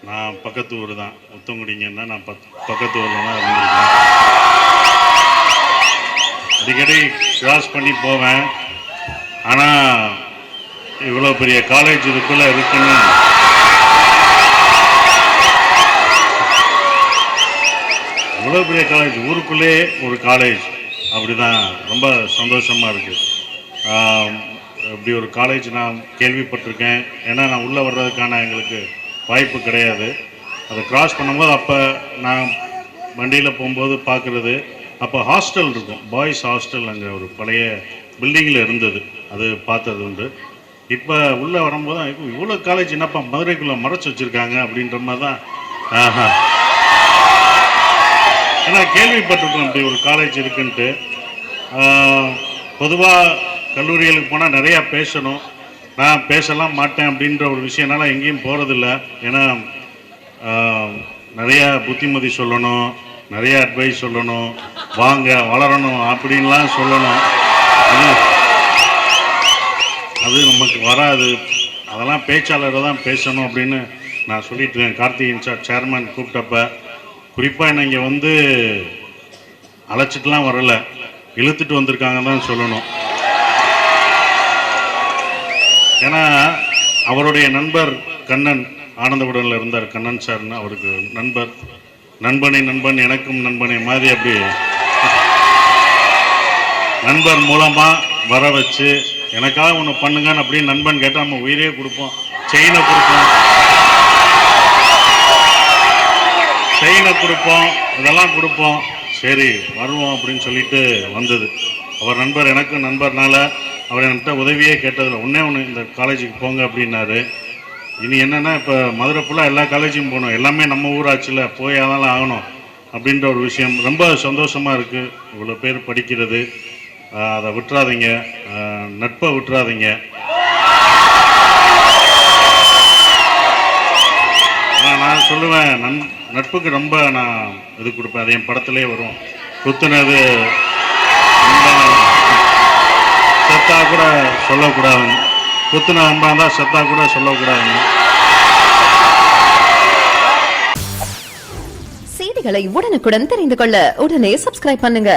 நான் பக்கத்து ஊர் தான், முத்தங்குடிங்கன்னா நான் பக்கத்து ஊரில் தான் இருந்திருக்கேன். அடிக்கடி கிராஸ் பண்ணி போவேன். ஆனால் இவ்வளோ பெரிய காலேஜ் இதுக்குள்ளே இருக்குன்னு இவ்வளோ பெரிய காலேஜ், ஊருக்குள்ளே ஒரு காலேஜ், அப்படி தான் ரொம்ப சந்தோஷமாக இருக்குது. இப்படி ஒரு காலேஜ் நான் கேள்விப்பட்டிருக்கேன். ஏன்னா நான் உள்ளே வர்றதுக்கான எங்களுக்கு வாய்ப்பு கிடையாது. அதை கிராஸ் பண்ணும்போது அப்போ நான் வண்டியில் போகும்போது பார்க்குறது, அப்போ ஹாஸ்டல் இருக்கும், பாய்ஸ் ஹாஸ்டல் அங்கே ஒரு பழைய பில்டிங்கில் இருந்தது, அது பார்த்தது உண்டு. இப்போ உள்ளே வரும்போது இவ்வளோ காலேஜ் என்னப்பா மதுரைக்குள்ளே மறைச்சி வச்சுருக்காங்க அப்படின்ற மாதிரி தான். ஆஹா, ஏன்னா கேள்விப்பட்டிருக்கோம் இப்படி ஒரு காலேஜ் இருக்குன்ட்டு. பொதுவாக கல்லூரிகளுக்கு போனால் நிறையா பேசணும், நான் பேசலாம் மாட்டேன் அப்படின்ற ஒரு விஷயம்னால எங்கேயும் போகிறதில்ல. ஏன்னா நிறையா புத்திமதி சொல்லணும், நிறையா அட்வைஸ் சொல்லணும், வாங்க வளரணும் அப்படின்லாம் சொல்லணும். அது நமக்கு வராது, அதெல்லாம் பேச்சாளரை தான் பேசணும் அப்படின்னு நான் சொல்லிட்டுருக்கேன். கார்த்திக் சேர்மன் கூப்பிட்டப்ப குறிப்பாக என்னை இங்கே வந்து அழைச்சிட்டுலாம் வரலை, இழுத்துட்டு வந்திருக்காங்க தான் சொல்லணும். ஏன்னா அவருடைய நண்பர் கண்ணன், ஆனந்தபுரனில் இருந்தார் கண்ணன் சார்னு, அவருக்கு நண்பர், நண்பன் எனக்கும் நண்பனை மாதிரி அப்படி நண்பர் மூலமாக வர வச்சு எனக்காக ஒன்று பண்ணுங்கன்னு அப்படின்னு நண்பன் கேட்டால் நம்ம உயிரே கொடுப்போம், செயினை கொடுப்போம், இதெல்லாம் கொடுப்போம். சரி வருவோம் அப்படின்னு சொல்லிட்டு வந்தது. அவர் நண்பர் எனக்கு நண்பர்னால அவர் என்கிட்ட உதவியே கேட்டதில்லை. ஒன்று இந்த காலேஜுக்கு போங்க அப்படின்னாரு. இனி என்னென்னா இப்போ மதுரை ஃபுல்லாக எல்லா காலேஜும் போகணும், எல்லாமே நம்ம ஊராட்சியில் போய் அதெல்லாம் ஆகணும் அப்படின்ற ஒரு விஷயம் ரொம்ப சந்தோஷமாக இருக்குது. இவ்வளோ பேர் படிக்கிறது, அதை விட்டுறாதீங்க, நட்பை விட்டுறாதீங்க. நான் சொல்லுவேன், நட்புக்கு ரொம்ப நான் இது கொடுப்பேன். அது என் படத்திலே வரும், குத்துனது செத்தா கூட சொல்லக்கூடாதுன்னு, குத்துன அன்பா தான் செத்தா கூட சொல்லக்கூடாதுன்னு. செய்திகளை உடனுக்குடன் தெரிந்து கொள்ள உடனே சப்ஸ்கிரைப் பண்ணுங்க.